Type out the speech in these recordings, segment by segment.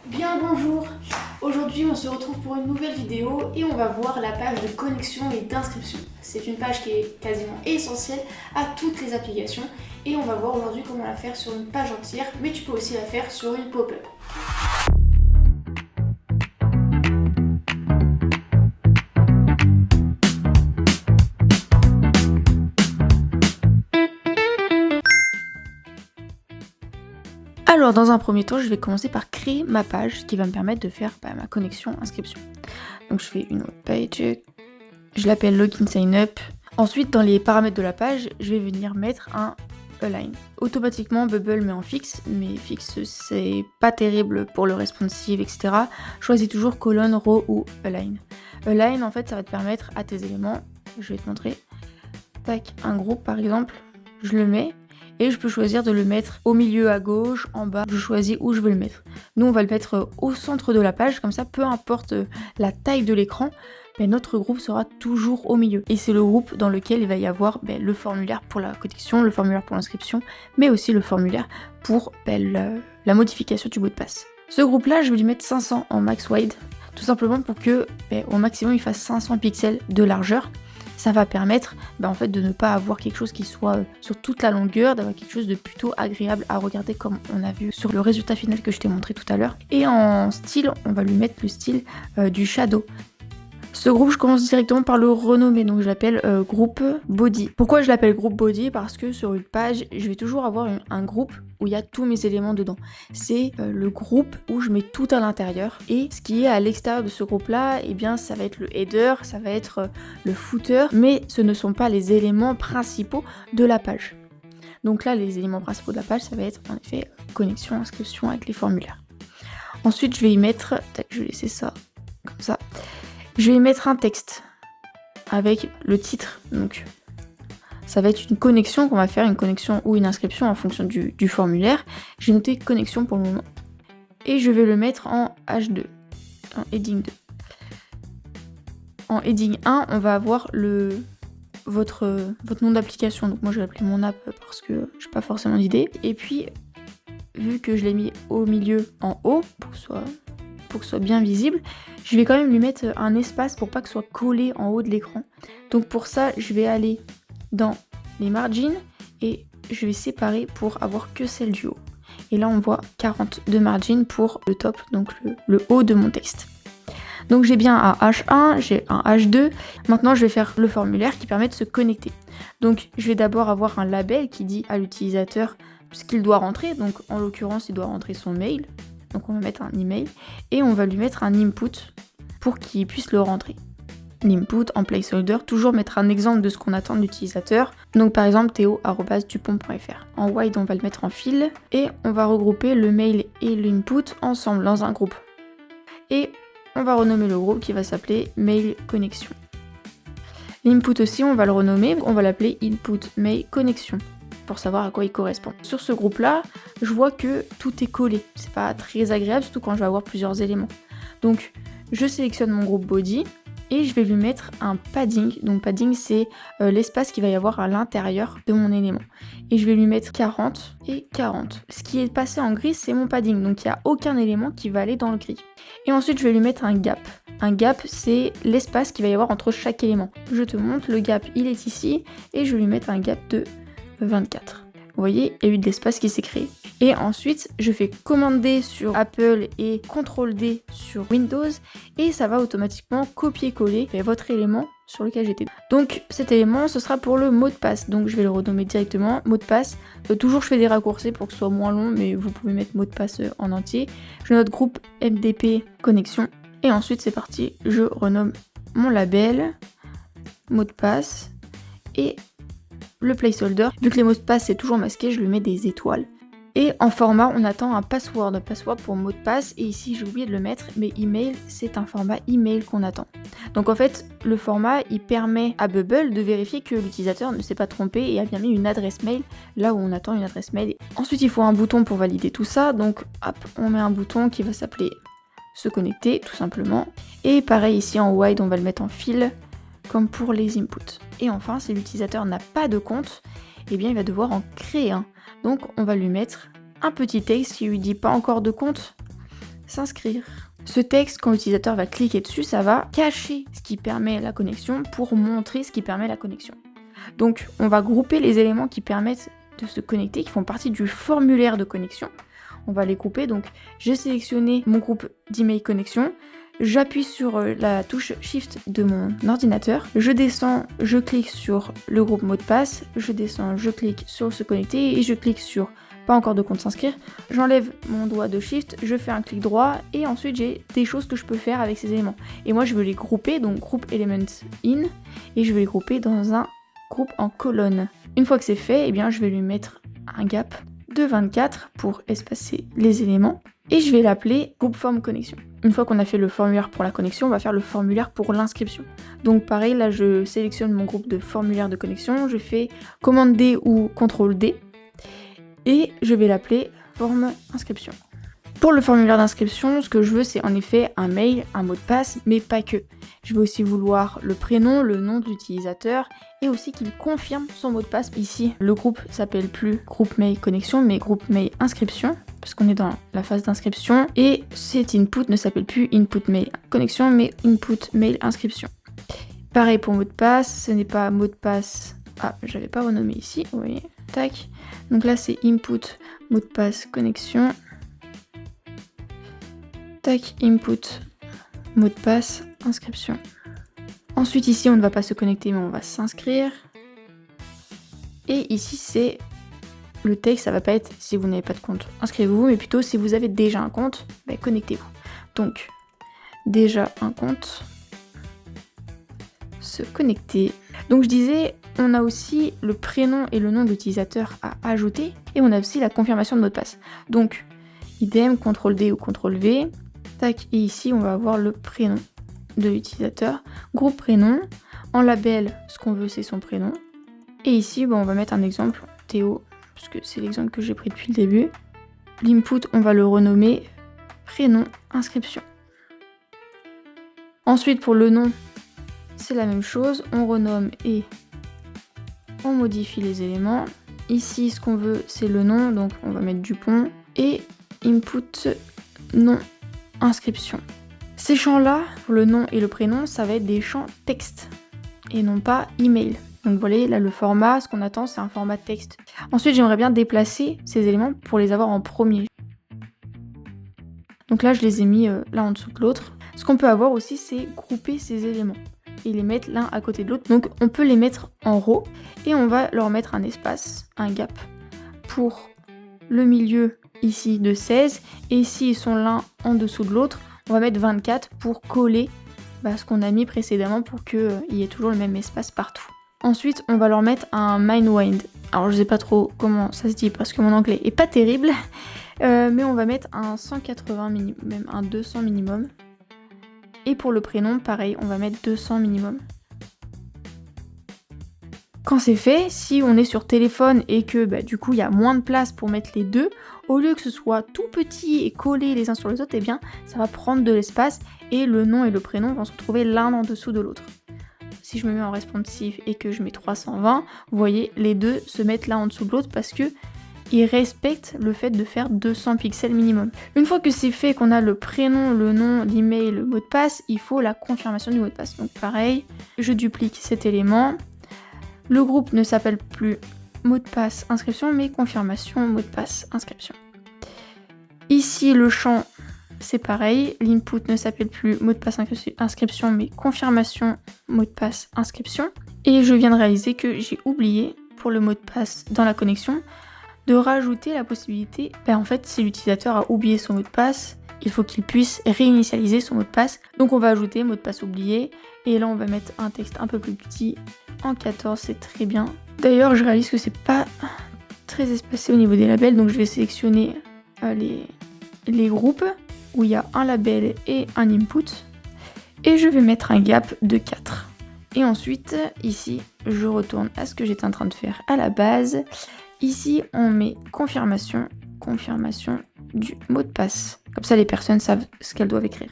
Bien bonjour, aujourd'hui on se retrouve pour une nouvelle vidéo et on va voir la page de connexion et d'inscription. C'est une page qui est quasiment essentielle à toutes les applications et on va voir aujourd'hui comment la faire sur une page entière, mais tu peux aussi la faire sur une pop-up. Alors dans un premier temps, je vais commencer par créer ma page qui va me permettre de faire ma connexion inscription. Donc je fais une autre page, je l'appelle login sign up. Ensuite dans les paramètres de la page, je vais venir mettre un align. Automatiquement Bubble met en fixe, mais fixe c'est pas terrible pour le responsive, etc. Choisis toujours colonne, row ou align. Align en fait ça va te permettre à tes éléments, je vais te montrer, tac, un groupe par exemple, je le mets. Et je peux choisir de le mettre au milieu à gauche, en bas, je choisis où je veux le mettre. Nous on va le mettre au centre de la page, comme ça peu importe la taille de l'écran, notre groupe sera toujours au milieu. Et c'est le groupe dans lequel il va y avoir le formulaire pour la connexion, le formulaire pour l'inscription, mais aussi le formulaire pour la modification du mot de passe. Ce groupe là je vais lui mettre 500 en max wide, tout simplement pour que au maximum il fasse 500 pixels de largeur. Ça va permettre en fait, de ne pas avoir quelque chose qui soit sur toute la longueur, d'avoir quelque chose de plutôt agréable à regarder comme on a vu sur le résultat final que je t'ai montré tout à l'heure. Et en style, on va lui mettre le style du shadow. Ce groupe, je commence directement par le renommer, donc je l'appelle groupe body. Pourquoi je l'appelle groupe body? Parce que sur une page, je vais toujours avoir un groupe où il y a tous mes éléments dedans. C'est le groupe où je mets tout à l'intérieur. Et ce qui est à l'extérieur de ce groupe-là, eh bien ça va être le header, ça va être le footer, mais ce ne sont pas les éléments principaux de la page. Donc là, les éléments principaux de la page, ça va être en effet connexion, inscription avec les formulaires. Ensuite, je vais y mettre, tac, je vais laisser ça comme ça. Je vais y mettre un texte avec le titre, donc ça va être une connexion qu'on va faire, une connexion ou une inscription en fonction du formulaire. J'ai noté connexion pour le moment. Et je vais le mettre en H2, en heading 2. En heading 1, on va avoir votre nom d'application. Donc moi je vais l'appeler mon app parce que j'ai pas forcément d'idée. Et puis, vu que je l'ai mis au milieu en haut, pour que ce soit bien visible, je vais quand même lui mettre un espace pour pas que ce soit collé en haut de l'écran. Donc pour ça, je vais aller dans les margins et je vais séparer pour avoir que celle du haut. Et là, on voit 40 de margin pour le top, donc le haut de mon texte. Donc j'ai bien un H1, j'ai un H2. Maintenant, je vais faire le formulaire qui permet de se connecter. Donc je vais d'abord avoir un label qui dit à l'utilisateur ce qu'il doit rentrer. Donc en l'occurrence, il doit rentrer son mail. Donc on va mettre un email et on va lui mettre un input pour qu'il puisse le rentrer. L'input en placeholder, toujours mettre un exemple de ce qu'on attend de l'utilisateur. Donc par exemple theo@dupont.fr. En wide, on va le mettre en fil et on va regrouper le mail et l'input ensemble dans un groupe. Et on va renommer le groupe qui va s'appeler mail connexion. L'input aussi, on va le renommer, on va l'appeler input mail connexion, pour savoir à quoi il correspond. Sur ce groupe-là, je vois que tout est collé. C'est pas très agréable, surtout quand je vais avoir plusieurs éléments. Donc, je sélectionne mon groupe body et je vais lui mettre un padding. Donc, padding, c'est l'espace qu'il va y avoir à l'intérieur de mon élément. Et je vais lui mettre 40 et 40. Ce qui est passé en gris, c'est mon padding. Donc, il n'y a aucun élément qui va aller dans le gris. Et ensuite, je vais lui mettre un gap. Un gap, c'est l'espace qu'il va y avoir entre chaque élément. Je te montre, le gap, il est ici. Et je vais lui mettre un gap de 24. Vous voyez, il y a eu de l'espace qui s'est créé. Et ensuite, je fais Command D sur Apple et Ctrl D sur Windows et ça va automatiquement copier-coller votre élément sur lequel j'étais. Donc cet élément, ce sera pour le mot de passe. Donc je vais le renommer directement, mot de passe. Toujours je fais des raccourcis pour que ce soit moins long, mais vous pouvez mettre mot de passe en entier. Je note groupe MDP connexion et ensuite c'est parti. Je renomme mon label, mot de passe et le placeholder. Vu que les mots de passe c'est toujours masqué, je lui mets des étoiles. Et en format, on attend un password pour mot de passe. Et ici, j'ai oublié de le mettre, mais email, c'est un format email qu'on attend. Donc en fait, le format, il permet à Bubble de vérifier que l'utilisateur ne s'est pas trompé et a bien mis une adresse mail là où on attend une adresse mail. Ensuite, il faut un bouton pour valider tout ça. Donc hop, on met un bouton qui va s'appeler se connecter, tout simplement. Et pareil, ici en wide, on va le mettre en fil, comme pour les inputs. Et enfin, si l'utilisateur n'a pas de compte, eh bien il va devoir en créer un. Donc on va lui mettre un petit texte qui lui dit pas encore de compte. s'inscrire. Ce texte, quand l'utilisateur va cliquer dessus, ça va cacher ce qui permet la connexion pour montrer ce qui permet la connexion. Donc on va grouper les éléments qui permettent de se connecter, qui font partie du formulaire de connexion. On va les grouper, donc j'ai sélectionné mon groupe d'email connexion, j'appuie sur la touche Shift de mon ordinateur, je descends, je clique sur le groupe mot de passe, je descends, je clique sur se connecter et je clique sur pas encore de compte s'inscrire, j'enlève mon doigt de Shift, je fais un clic droit et ensuite j'ai des choses que je peux faire avec ces éléments. Et moi je veux les grouper, donc groupe elements in, et je vais les grouper dans un groupe en colonne. Une fois que c'est fait, eh bien, je vais lui mettre un gap de 24 pour espacer les éléments et je vais l'appeler groupe forme connexion. Une fois qu'on a fait le formulaire pour la connexion, on va faire le formulaire pour l'inscription. Donc pareil, là je sélectionne mon groupe de formulaire de connexion, je fais commande D ou CTRL D et je vais l'appeler forme inscription. Pour le formulaire d'inscription, ce que je veux, c'est en effet un mail, un mot de passe, mais pas que. Je vais aussi vouloir le prénom, le nom de l'utilisateur et aussi qu'il confirme son mot de passe. Ici, le groupe s'appelle plus groupe mail connexion, mais groupe mail inscription, parce qu'on est dans la phase d'inscription. Et cet input ne s'appelle plus input mail connexion, mais input mail inscription. Pareil pour mot de passe, ce n'est pas mot de passe. Ah, j'avais pas renommé ici, vous voyez. Tac. Donc là, c'est input mot de passe connexion. Tac, input, mot de passe, inscription. Ensuite ici on ne va pas se connecter mais on va s'inscrire. Et ici c'est le texte, ça va pas être si vous n'avez pas de compte, inscrivez-vous, mais plutôt si vous avez déjà un compte, bah, connectez-vous. Donc déjà un compte, se connecter. Donc je disais, on a aussi le prénom et le nom de l'utilisateur à ajouter et on a aussi la confirmation de mot de passe. Donc idem, CTRL D ou CTRL V. Tac, et ici on va avoir le prénom de l'utilisateur, groupe prénom, en label ce qu'on veut c'est son prénom, et ici on va mettre un exemple, Théo, parce que c'est l'exemple que j'ai pris depuis le début. L'input on va le renommer prénom inscription. Ensuite pour le nom, c'est la même chose, on renomme et on modifie les éléments. Ici ce qu'on veut c'est le nom, donc on va mettre Dupont, et input nom inscription. Ces champs-là, pour le nom et le prénom, ça va être des champs texte et non pas email. Donc voilà, là le format, ce qu'on attend, c'est un format texte. Ensuite, j'aimerais bien déplacer ces éléments pour les avoir en premier. Donc là, je les ai mis l'un en dessous de l'autre. Ce qu'on peut avoir aussi, c'est grouper ces éléments et les mettre l'un à côté de l'autre. Donc on peut les mettre en row et on va leur mettre un espace, un gap pour le milieu ici de 16, et ici ils sont l'un en dessous de l'autre, on va mettre 24 pour coller ce qu'on a mis précédemment pour qu'il y ait toujours le même espace partout. Ensuite on va leur mettre un mindwind. Alors je sais pas trop comment ça se dit parce que mon anglais est pas terrible, mais on va mettre un 180 minimum, même un 200 minimum. Et pour le prénom pareil, on va mettre 200 minimum. Quand c'est fait, si on est sur téléphone et que du coup il y a moins de place pour mettre les deux, au lieu que ce soit tout petit et collé les uns sur les autres, eh bien ça va prendre de l'espace et le nom et le prénom vont se retrouver l'un en dessous de l'autre. Si je me mets en responsive et que je mets 320, vous voyez, les deux se mettent l'un en dessous de l'autre parce que ils respectent le fait de faire 200 pixels minimum. Une fois que c'est fait, qu'on a le prénom, le nom, l'email, le mot de passe, il faut la confirmation du mot de passe. Donc pareil, je duplique cet élément. Le groupe ne s'appelle plus mot de passe inscription, mais confirmation mot de passe inscription. Ici, le champ, c'est pareil. L'input ne s'appelle plus mot de passe inscription, mais confirmation mot de passe inscription. Et je viens de réaliser que j'ai oublié, pour le mot de passe dans la connexion, de rajouter la possibilité, en fait, si l'utilisateur a oublié son mot de passe, il faut qu'il puisse réinitialiser son mot de passe. Donc on va ajouter mot de passe oublié, et là on va mettre un texte un peu plus petit. En 14, c'est très bien. D'ailleurs, je réalise que c'est pas très espacé au niveau des labels, donc je vais sélectionner les groupes où il y a un label et un input, et je vais mettre un gap de 4. Et ensuite, ici, je retourne à ce que j'étais en train de faire à la base. Ici, on met confirmation du mot de passe. Comme ça, les personnes savent ce qu'elles doivent écrire.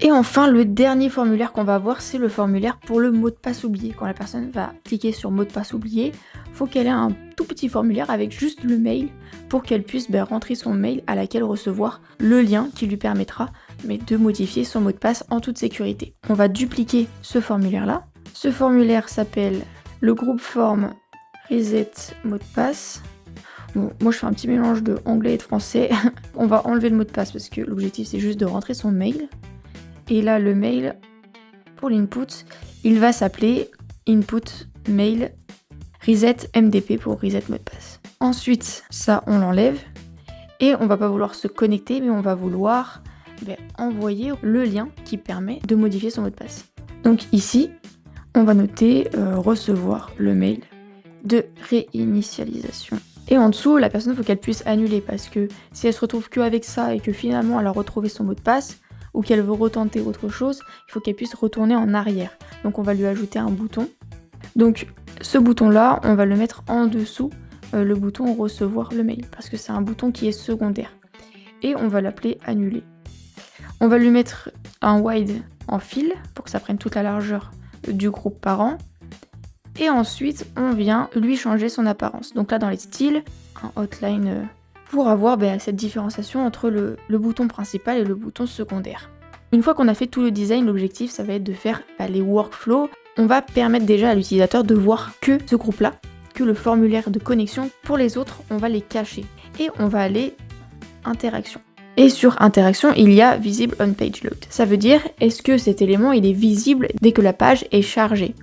Et enfin, le dernier formulaire qu'on va avoir, c'est le formulaire pour le mot de passe oublié. Quand la personne va cliquer sur mot de passe oublié, faut qu'elle ait un tout petit formulaire avec juste le mail pour qu'elle puisse rentrer son mail à laquelle recevoir le lien qui lui permettra de modifier son mot de passe en toute sécurité. On va dupliquer ce formulaire-là. Ce formulaire s'appelle le groupe form reset mot de passe. Bon, moi je fais un petit mélange de anglais et de français. On va enlever le mot de passe parce que l'objectif c'est juste de rentrer son mail. Et là le mail pour l'input, il va s'appeler input mail reset MDP pour reset mot de passe. Ensuite, ça on l'enlève et on va pas vouloir se connecter mais on va vouloir envoyer le lien qui permet de modifier son mot de passe. Donc ici, on va noter recevoir le mail de réinitialisation. Et en dessous, la personne, il faut qu'elle puisse annuler parce que si elle se retrouve qu'avec ça et que finalement elle a retrouvé son mot de passe ou qu'elle veut retenter autre chose, il faut qu'elle puisse retourner en arrière. Donc on va lui ajouter un bouton. Donc ce bouton-là, on va le mettre en dessous le bouton recevoir le mail parce que c'est un bouton qui est secondaire. Et on va l'appeler annuler. On va lui mettre un wide en fil pour que ça prenne toute la largeur du groupe parent. Et ensuite, on vient lui changer son apparence. Donc là, dans les styles, un outline pour avoir cette différenciation entre le bouton principal et le bouton secondaire. Une fois qu'on a fait tout le design, l'objectif, ça va être de faire les workflows. On va permettre déjà à l'utilisateur de voir que ce groupe-là, que le formulaire de connexion. Pour les autres, on va les cacher. Et on va aller interaction. Et sur interaction, il y a visible on page load. Ça veut dire, est-ce que cet élément il est visible dès que la page est chargée?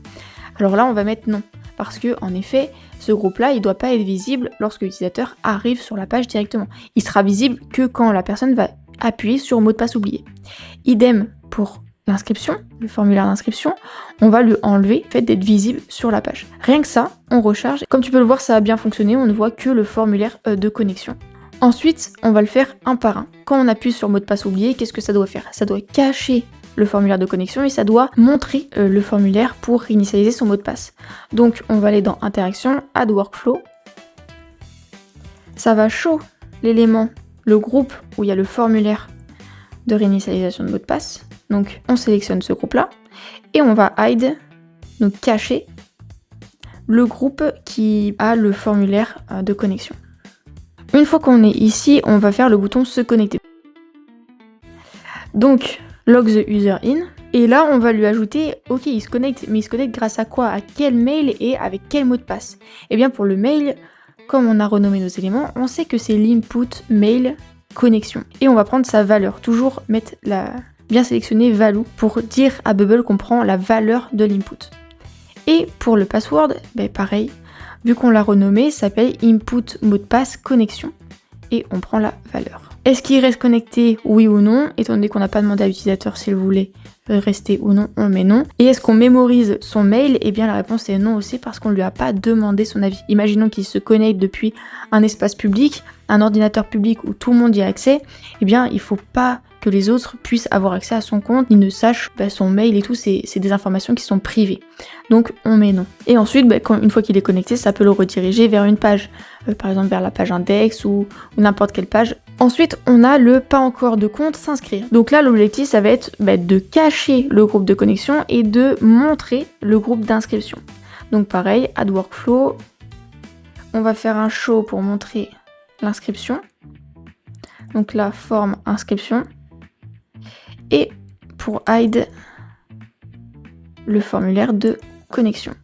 Alors là, on va mettre non. Parce que, en effet, ce groupe-là, il ne doit pas être visible lorsque l'utilisateur arrive sur la page directement. Il sera visible que quand la personne va appuyer sur mot de passe oublié. Idem pour l'inscription, le formulaire d'inscription, on va lui enlever le fait d'être visible sur la page. Rien que ça, on recharge. Comme tu peux le voir, ça a bien fonctionné. On ne voit que le formulaire de connexion. Ensuite, on va le faire un par un. Quand on appuie sur mot de passe oublié, qu'est-ce que ça doit faire? Ça doit cacher le formulaire de connexion et ça doit montrer le formulaire pour réinitialiser son mot de passe. Donc, on va aller dans Interaction, Add Workflow. Ça va show l'élément, le groupe où il y a le formulaire de réinitialisation de mot de passe. Donc, on sélectionne ce groupe-là et on va hide, donc cacher, le groupe qui a le formulaire de connexion. Une fois qu'on est ici, on va faire le bouton se connecter. Donc, log the user in. Et là, on va lui ajouter, ok, il se connecte, mais il se connecte grâce à quoi? À quel mail et avec quel mot de passe? Eh bien, pour le mail, comme on a renommé nos éléments, on sait que c'est l'input mail connexion. Et on va prendre sa valeur. Toujours mettre bien sélectionner value pour dire à Bubble qu'on prend la valeur de l'input. Et pour le password, pareil. Vu qu'on l'a renommé, ça s'appelle input mot de passe connexion et on prend la valeur. Est-ce qu'il reste connecté, oui ou non? Étant donné qu'on n'a pas demandé à l'utilisateur s'il voulait rester ou non, on met non. Et est-ce qu'on mémorise son mail? Eh bien la réponse est non aussi parce qu'on ne lui a pas demandé son avis. Imaginons qu'il se connecte depuis un espace public, un ordinateur public où tout le monde y a accès, eh bien il ne faut pas que les autres puissent avoir accès à son compte, ils ne sachent son mail et tout, c'est des informations qui sont privées. Donc on met non. Et ensuite, une fois qu'il est connecté, ça peut le rediriger vers une page, par exemple vers la page index ou n'importe quelle page. Ensuite, on a le pas encore de compte, s'inscrire. Donc là, l'objectif, ça va être de cacher le groupe de connexion et de montrer le groupe d'inscription. Donc pareil, add workflow, on va faire un show pour montrer l'inscription. Donc là, forme inscription. Et pour hide, le formulaire de connexion.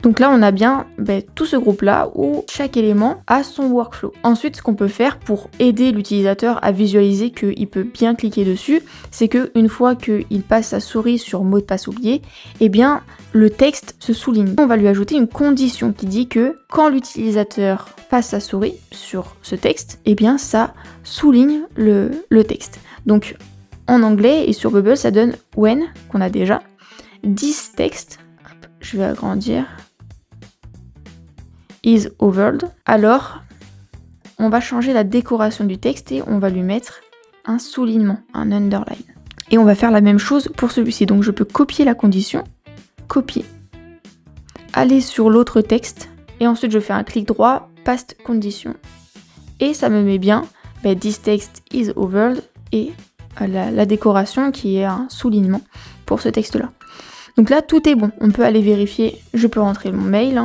Donc là, on a bien tout ce groupe-là où chaque élément a son workflow. Ensuite, ce qu'on peut faire pour aider l'utilisateur à visualiser qu'il peut bien cliquer dessus, c'est qu'une fois qu'il passe sa souris sur mot de passe oublié, eh bien, le texte se souligne. On va lui ajouter une condition qui dit que quand l'utilisateur passe sa souris sur ce texte, eh bien, ça souligne le texte. Donc, en anglais et sur Bubble, ça donne when, qu'on a déjà, this text, je vais agrandir, is overed. Alors, on va changer la décoration du texte et on va lui mettre un soulignement, un underline. Et on va faire la même chose pour celui-ci. Donc je peux copier la condition, copier, aller sur l'autre texte et ensuite je fais un clic droit, paste condition. Et ça me met bien this text is overed et la décoration qui est un soulignement pour ce texte-là. Donc là, tout est bon. On peut aller vérifier. Je peux rentrer mon mail.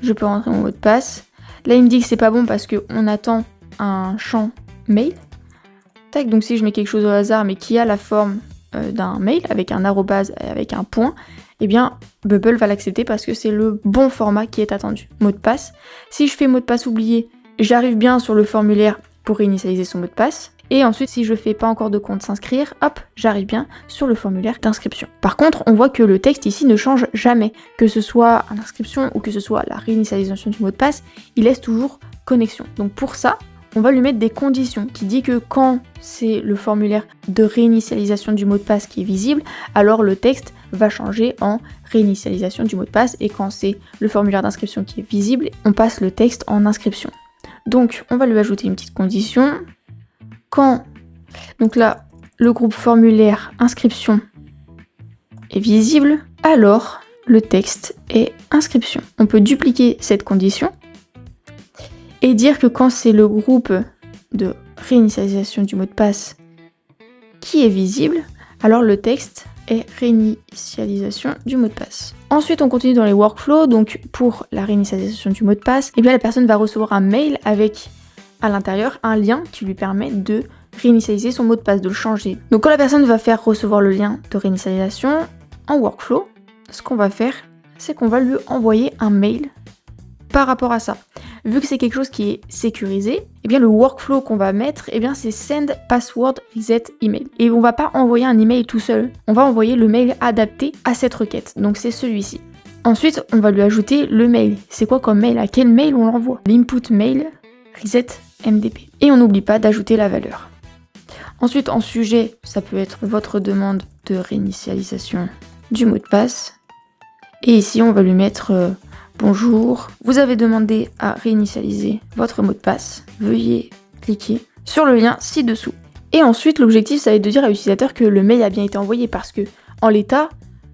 je peux rentrer mon mot de passe. Là, il me dit que c'est pas bon parce qu'on attend un champ mail. Tac, donc si je mets quelque chose au hasard, mais qui a la forme d'un mail, avec un arrobase, avec un point, eh bien, Bubble va l'accepter parce que c'est le bon format qui est attendu. Mot de passe. Si je fais mot de passe oublié, j'arrive bien sur le formulaire pour réinitialiser son mot de passe. Et ensuite, si je fais pas encore de compte s'inscrire, hop, j'arrive bien sur le formulaire d'inscription. Par contre, on voit que le texte ici ne change jamais. Que ce soit l'inscription ou que ce soit la réinitialisation du mot de passe, il laisse toujours connexion. Donc pour ça, on va lui mettre des conditions qui dit que quand c'est le formulaire de réinitialisation du mot de passe qui est visible, alors le texte va changer en réinitialisation du mot de passe, et quand c'est le formulaire d'inscription qui est visible, on passe le texte en inscription. Donc on va lui ajouter une petite condition. Quand, donc là, le groupe formulaire inscription est visible, alors le texte est inscription. On peut dupliquer cette condition et dire que quand c'est le groupe de réinitialisation du mot de passe qui est visible, alors le texte est réinitialisation du mot de passe. Ensuite, on continue dans les workflows. Donc pour la réinitialisation du mot de passe, eh bien la personne va recevoir un mail avec à l'intérieur un lien qui lui permet de réinitialiser son mot de passe, de le changer. Donc quand la personne va faire recevoir le lien de réinitialisation en workflow, ce qu'on va faire, c'est qu'on va lui envoyer un mail par rapport à ça. Vu que c'est quelque chose qui est sécurisé, eh bien le workflow qu'on va mettre, eh bien c'est send password reset email. Et on va pas envoyer un email tout seul, on va envoyer le mail adapté à cette requête. Donc c'est celui-ci. Ensuite, on va lui ajouter le mail. C'est quoi comme mail? À quel mail on l'envoie? L'input mail reset MDP. Et on n'oublie pas d'ajouter la valeur. Ensuite, en sujet, ça peut être votre demande de réinitialisation du mot de passe. Et ici, on va lui mettre bonjour, vous avez demandé à réinitialiser votre mot de passe. Veuillez cliquer sur le lien ci-dessous. Et ensuite, l'objectif, ça va être de dire à l'utilisateur que le mail a bien été envoyé parce que, en l'état,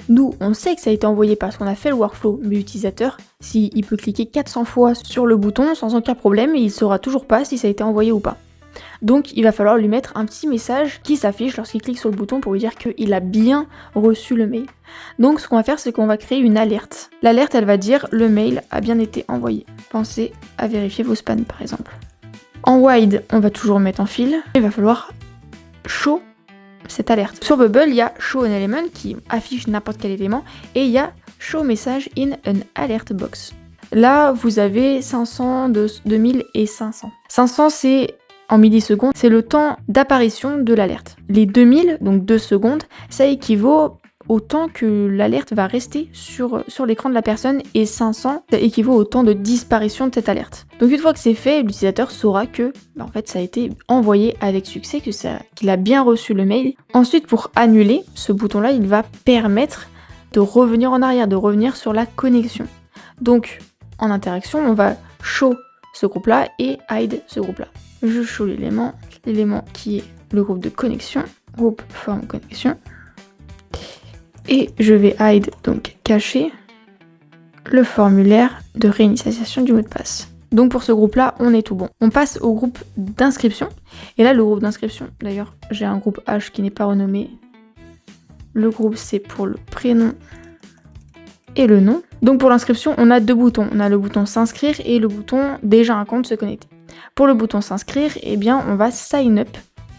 nous, on sait que ça a été envoyé parce qu'on a fait le workflow, mais l'utilisateur, s'il peut cliquer 400 fois sur le bouton sans aucun problème, il ne saura toujours pas si ça a été envoyé ou pas. Donc il va falloir lui mettre un petit message qui s'affiche lorsqu'il clique sur le bouton pour lui dire qu'il a bien reçu le mail. Donc ce qu'on va faire, c'est qu'on va créer une alerte. L'alerte, elle va dire le mail a bien été envoyé. Pensez à vérifier vos spams par exemple. En wide, on va toujours mettre en fil. Il va falloir show cette alerte. Sur Bubble, il y a show an element qui affiche n'importe quel élément et il y a show message in an alert box. Là, vous avez 500, 2000 et 500. 500, c'est en millisecondes, c'est le temps d'apparition de l'alerte. Les 2000, donc 2 secondes, ça équivaut au temps que l'alerte va rester sur l'écran de la personne, et 500, ça équivaut au temps de disparition de cette alerte. Donc une fois que c'est fait, l'utilisateur saura que en fait, ça a été envoyé avec succès, qu'il a bien reçu le mail. Ensuite, pour annuler, ce bouton-là, il va permettre de revenir en arrière, de revenir sur la connexion. Donc, en interaction, on va show ce groupe-là et hide ce groupe-là. Je show l'élément qui est le groupe de connexion, groupe forme connexion. Et je vais hide, donc cacher, le formulaire de réinitialisation du mot de passe. Donc pour ce groupe-là, on est tout bon. On passe au groupe d'inscription. Et là, le groupe d'inscription, d'ailleurs, j'ai un groupe H qui n'est pas renommé. Le groupe, c'est pour le prénom et le nom. Donc pour l'inscription, on a 2 boutons. On a le bouton s'inscrire et le bouton déjà un compte se connecter. Pour le bouton s'inscrire, eh bien, on va sign up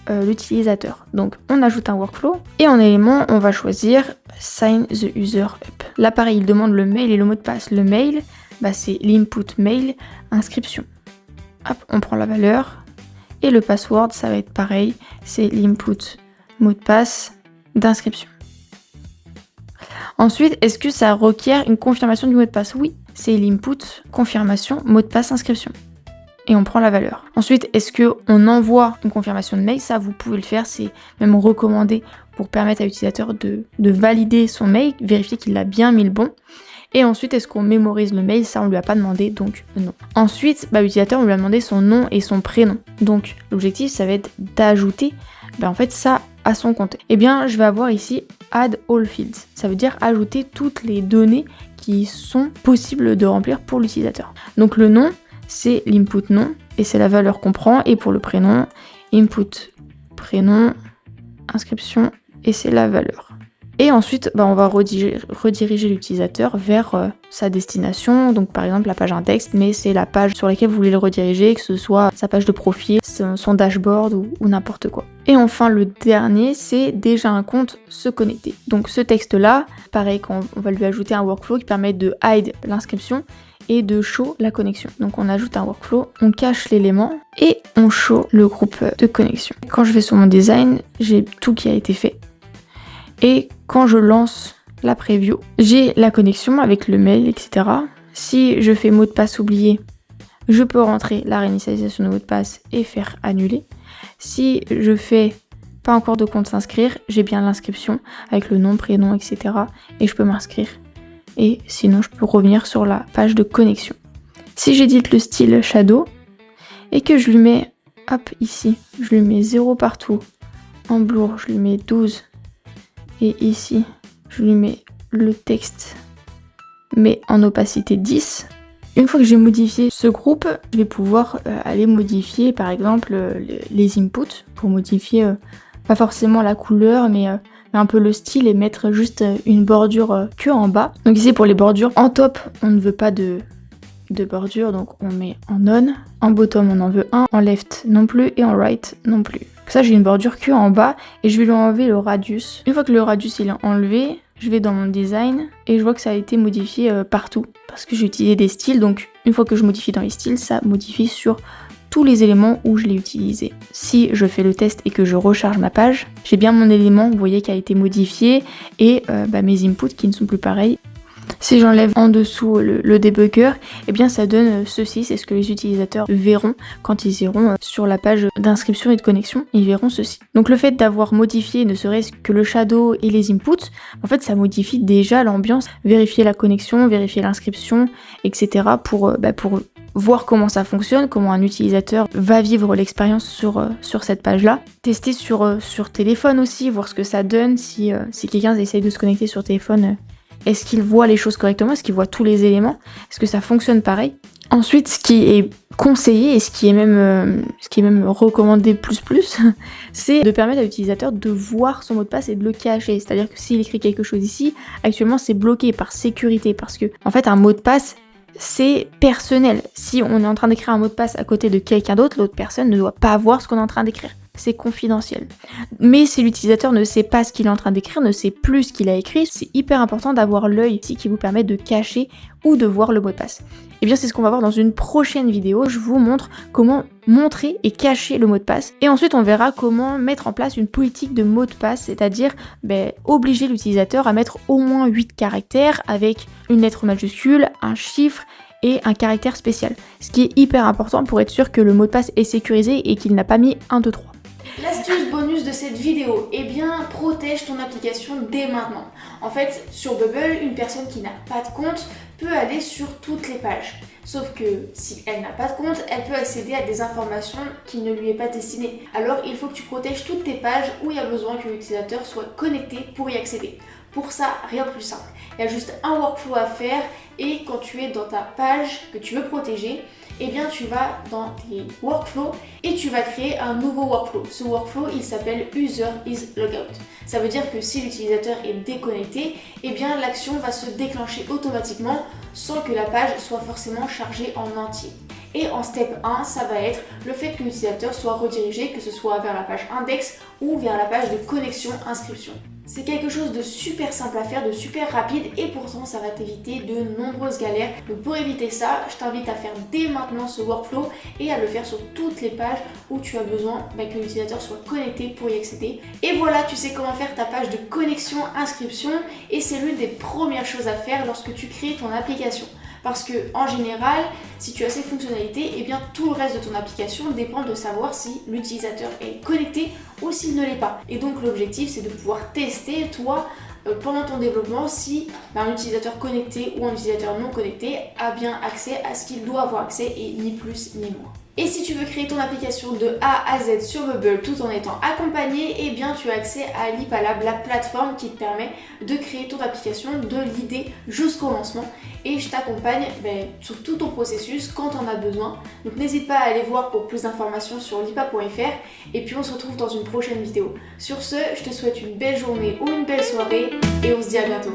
l'utilisateur. Donc on ajoute un workflow et en élément, on va choisir sign the user up. Là pareil, il demande le mail et le mot de passe. Le mail, c'est l'input mail inscription. Hop, on prend la valeur et le password, ça va être pareil, c'est l'input mot de passe d'inscription. Ensuite, est-ce que ça requiert une confirmation du mot de passe? Oui, c'est l'input confirmation mot de passe inscription. Et on prend la valeur. Ensuite, est-ce qu'on envoie une confirmation de mail? Ça, vous pouvez le faire, c'est même recommandé pour permettre à l'utilisateur de valider son mail, vérifier qu'il a bien mis le bon. Et ensuite, est-ce qu'on mémorise le mail? Ça, on lui a pas demandé, donc non. Ensuite, l'utilisateur, on lui a demandé son nom et son prénom. Donc, l'objectif, ça va être d'ajouter en fait ça à son compte. Eh bien, je vais avoir ici add all fields. Ça veut dire ajouter toutes les données qui sont possibles de remplir pour l'utilisateur. Donc, le nom, c'est l'input nom et c'est la valeur qu'on prend. Et pour le prénom, input prénom, inscription et c'est la valeur. Et ensuite, on va rediriger l'utilisateur vers sa destination. Donc par exemple la page index, mais c'est la page sur laquelle vous voulez le rediriger, que ce soit sa page de profil, son dashboard ou n'importe quoi. Et enfin le dernier, c'est déjà un compte se connecter. Donc ce texte-là, pareil, quand on va lui ajouter un workflow qui permet de hide l'inscription et de show la connexion. Donc on ajoute un workflow, on cache l'élément et on show le groupe de connexion. Quand je vais sur mon design, j'ai tout qui a été fait. Et quand je lance la preview, j'ai la connexion avec le mail, etc. Si je fais mot de passe oublié, je peux rentrer la réinitialisation de mot de passe et faire annuler. Si je fais pas encore de compte s'inscrire, j'ai bien l'inscription avec le nom, prénom, etc. Et je peux m'inscrire. Et sinon, je peux revenir sur la page de connexion. Si j'édite le style shadow et que je lui mets, hop, ici, je lui mets 0 partout, en blur, je lui mets 12, et ici, je lui mets le texte, mais en opacité 10. Une fois que j'ai modifié ce groupe, je vais pouvoir aller modifier, par exemple, les inputs, pour modifier, pas forcément la couleur, mais un peu le style, et mettre juste une bordure que en bas. Donc ici, pour les bordures, en top, on ne veut pas de bordure, donc on met en on. En bottom, on en veut un. En left, non plus. Et en right, non plus. Ça, j'ai une bordure que en bas et je vais lui enlever le radius. Une fois que le radius il est enlevé, je vais dans mon design et je vois que ça a été modifié partout parce que j'ai utilisé des styles. Donc une fois que je modifie dans les styles, ça modifie sur tous les éléments où je l'ai utilisé. Si je fais le test et que je recharge ma page, j'ai bien mon élément, vous voyez, qui a été modifié et mes inputs qui ne sont plus pareils. Si j'enlève en dessous le debugger, eh bien ça donne ceci, c'est ce que les utilisateurs verront quand ils iront sur la page d'inscription et de connexion, ils verront ceci. Donc le fait d'avoir modifié ne serait-ce que le shadow et les inputs, en fait ça modifie déjà l'ambiance, vérifier la connexion, vérifier l'inscription, etc. pour voir comment ça fonctionne, comment un utilisateur va vivre l'expérience sur cette page-là. Tester sur téléphone aussi, voir ce que ça donne, si quelqu'un essaye de se connecter sur téléphone. Est-ce qu'il voit les choses correctement? Est-ce qu'il voit tous les éléments? Est-ce que ça fonctionne pareil? Ensuite, ce qui est conseillé et ce qui est même recommandé plus, c'est de permettre à l'utilisateur de voir son mot de passe et de le cacher. C'est-à-dire que s'il écrit quelque chose ici, actuellement c'est bloqué par sécurité parce que en fait un mot de passe c'est personnel. Si on est en train d'écrire un mot de passe à côté de quelqu'un d'autre, l'autre personne ne doit pas voir ce qu'on est en train d'écrire. C'est confidentiel. Mais si l'utilisateur ne sait pas ce qu'il est en train d'écrire, ne sait plus ce qu'il a écrit, c'est hyper important d'avoir l'œil ici qui vous permet de cacher ou de voir le mot de passe. Et bien c'est ce qu'on va voir dans une prochaine vidéo. Je vous montre comment montrer et cacher le mot de passe. Et ensuite on verra comment mettre en place une politique de mot de passe, c'est-à-dire obliger l'utilisateur à mettre au moins 8 caractères avec une lettre majuscule, un chiffre et un caractère spécial. Ce qui est hyper important pour être sûr que le mot de passe est sécurisé et qu'il n'a pas mis 1, 2, 3. L'astuce bonus de cette vidéo, protège ton application dès maintenant. En fait, sur Bubble, une personne qui n'a pas de compte peut aller sur toutes les pages. Sauf que si elle n'a pas de compte, elle peut accéder à des informations qui ne lui est pas destinées. Alors il faut que tu protèges toutes tes pages où il y a besoin que l'utilisateur soit connecté pour y accéder. Pour ça, rien de plus simple. Il y a juste un workflow à faire et quand tu es dans ta page que tu veux protéger, tu vas dans tes workflows et tu vas créer un nouveau workflow. Ce workflow, il s'appelle User is Logout. Ça veut dire que si l'utilisateur est déconnecté, l'action va se déclencher automatiquement sans que la page soit forcément chargée en entier. Et en step 1, ça va être le fait que l'utilisateur soit redirigé, que ce soit vers la page index ou vers la page de connexion inscription. C'est quelque chose de super simple à faire, de super rapide et pourtant ça va t'éviter de nombreuses galères. Donc pour éviter ça, je t'invite à faire dès maintenant ce workflow et à le faire sur toutes les pages où tu as besoin que l'utilisateur soit connecté pour y accéder. Et voilà, tu sais comment faire ta page de connexion inscription et c'est l'une des premières choses à faire lorsque tu crées ton application. Parce que en général, si tu as ces fonctionnalités, tout le reste de ton application dépend de savoir si l'utilisateur est connecté ou s'il ne l'est pas. Et donc l'objectif, c'est de pouvoir tester, toi, pendant ton développement, si un utilisateur connecté ou un utilisateur non connecté a bien accès à ce qu'il doit avoir accès et ni plus ni moins. Et si tu veux créer ton application de A à Z sur Bubble tout en étant accompagné, eh bien tu as accès à l'IPALab, la plateforme qui te permet de créer ton application de l'idée jusqu'au lancement. Et je t'accompagne sur tout ton processus quand tu en as besoin. Donc n'hésite pas à aller voir pour plus d'informations sur lipa.fr. Et puis on se retrouve dans une prochaine vidéo. Sur ce, je te souhaite une belle journée ou une belle soirée et on se dit à bientôt.